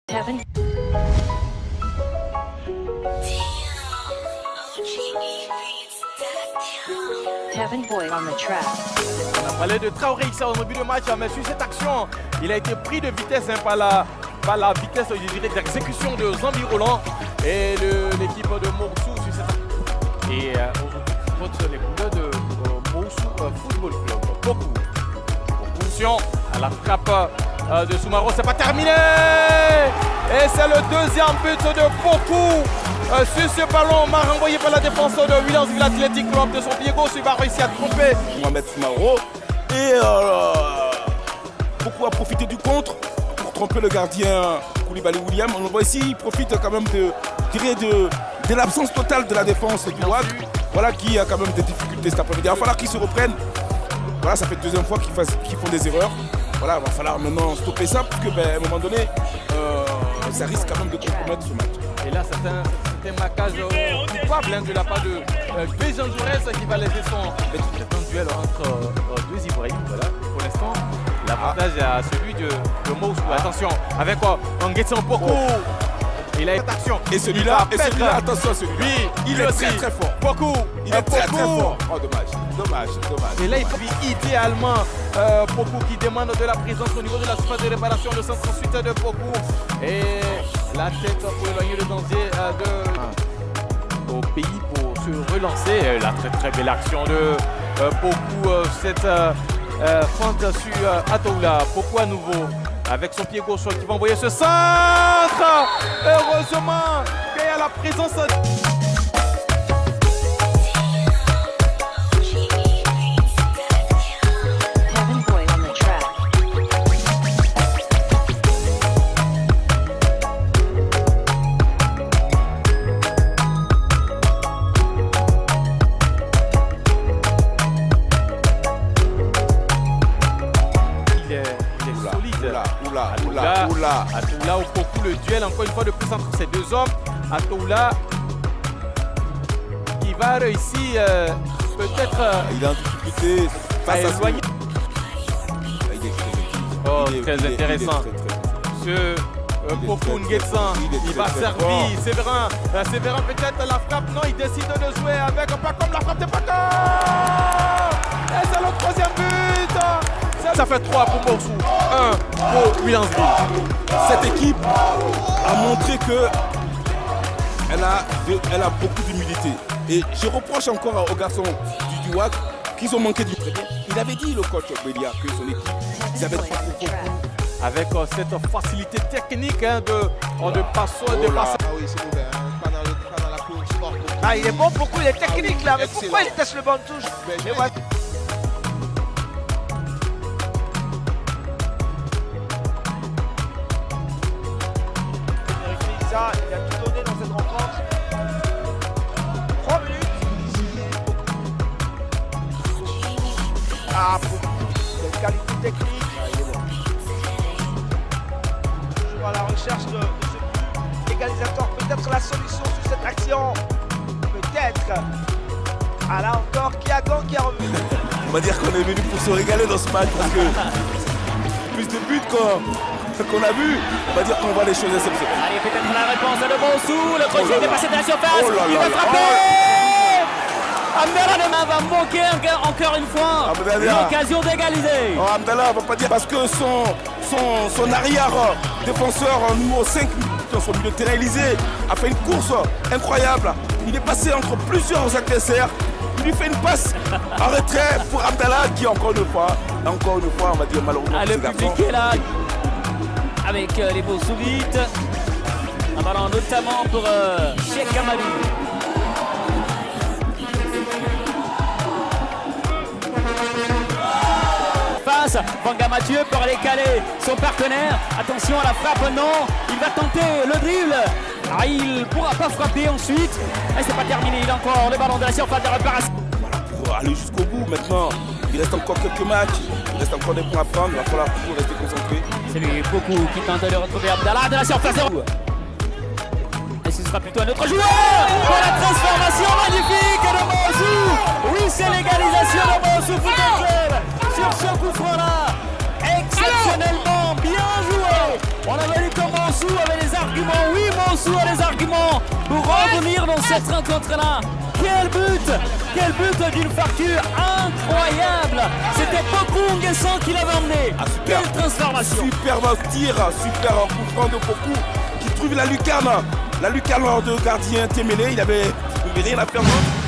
Kevin. Kevin Boy on the track. On a parlé de Traoré Issa au début de match, mais sur cette action, il a été pris de vitesse par la vitesse, je dirais, d'exécution de Zambi Roland et l'équipe de Moussou sur cette action. Et on retrouve les couleurs de Moussou Football Club. Beaucoup. Attention à la frappe de Soumaro, c'est pas terminé. Et c'est le deuxième but de Pokou. Sur ce ballon, renvoyé par la défenseur de Williamsville Athletic Club de son pied gauche, il va réussir à tromper Mohamed Soumaro. Et Pokou a profité du contre pour tromper le gardien Koulibaly William. On le voit ici, il profite quand même de l'absence totale de la défense du WAC. Voilà qui a quand même des difficultés cet après-midi. Il va falloir qu'ils se reprennent. Voilà, ça fait la deuxième fois qu'ils font des erreurs. Voilà, il va falloir maintenant stopper ça parce que, à un moment donné, ça risque quand même de compromettre ce match. Et là, c'est un marquage coupable de la part de Béjan Dourès qui va laisser son. C'est un duel entre deux Ivoiriens. Voilà, pour l'instant, l'avantage est à celui de Moussou. Attention, avec Nguetson Pokou. Il a cette action. Et celui-là, attention, celui-là. Oui, il est très fort. Pokou, il est très fort. Oh, dommage. Et là, il faut idéalement Pokou qui demande de la présence au niveau de la surface de réparation, le centre ensuite de Pokou. Et la tête pour éloigner le danger au pays pour se relancer. La très belle action de Pokou, cette fente sur Atoula. Pokou à nouveau. Avec son pied gauche qui va envoyer ce centre. Heureusement qu'il y a la présence. Kevin Boy on the track. Il est solide. Oula. Atoula ou Pokou, le duel encore une fois de plus entre ces deux hommes. Atoula qui va réussir peut-être. Il est en difficulté face à éloigner. Oh, très intéressant. Ce Pokou Nguetson, il va servir. Séverin peut-être la frappe. Non, il décide de jouer avec Pacom, la frappe de Pacom. Et c'est le troisième but. Ça fait 3 pour Moussou, 1 pour Williamsville. Cette équipe a montré qu'elle a beaucoup d'humilité. Et je reproche encore aux garçons du WAC qu'ils ont manqué d'humilité. Il avait dit, le coach Bélia, que son équipe, ils avaient trop avec cette facilité technique de passer. Ah oui, c'est mauvais, pas dans la course. Ah, il est bon, beaucoup, il est technique là, mais pourquoi il teste le banc de touche? Mais ouais. Ça, il a tout donné dans cette rencontre. 3 minutes. Ah, quelle qualité technique. Il est bon. Toujours à la recherche de ce but égalisateur. Peut-être la solution sur cette action. Peut-être. Ah là encore, Kiagan qui a revenu. On va dire qu'on est venu pour se régaler dans ce match parce que plus de buts qu'on a vu, on va dire qu'on voit les choses exceptionnelles. Allez, peut-être la réponse de Moussou, le crochet est dépassé de la surface, il va frapper. Amdallah va manquer encore une fois l'occasion d'égaliser. Oh, Amdallah, on va pas dire parce que son arrière défenseur numéro 5, son milieu de terrain Élysée, a fait une course incroyable. Il est passé entre plusieurs adversaires. Il lui fait une passe en retrait pour Amdallah qui encore une fois, on va dire malheureusement. Le public est là avec les beaux soulites. Un ballon notamment pour Cheikh Amadou. Face, Vanga Mathieu pour aller caler son partenaire. Attention à la frappe, non. Il va tenter le dribble. Ah, il ne pourra pas frapper ensuite. Et c'est pas terminé, il a encore le ballon de la surface de réparation. Voilà, pour aller jusqu'au bout maintenant. Il reste encore quelques matchs. Il reste encore des points à prendre. Il va falloir toujours rester concentré. C'est lui, Pokou qui tente de retrouver Abdallah de la surface. Et ce sera plutôt un autre joueur pour la transformation magnifique de Moussou. Oui, c'est l'égalisation de Moussou Football Club sur ce coup franc là. Exceptionnellement bien joué. On avait dit que Moussou avait les Moussou a les arguments pour revenir dans cette rencontre-là. Quel but d'une facture incroyable. C'était Poku Nguessan qui l'avait emmené. Super. Quelle transformation. Superbe tir, super coup franc de Poku qui trouve la lucarne de gardien Témélé. Il avait rien à faire d'autre.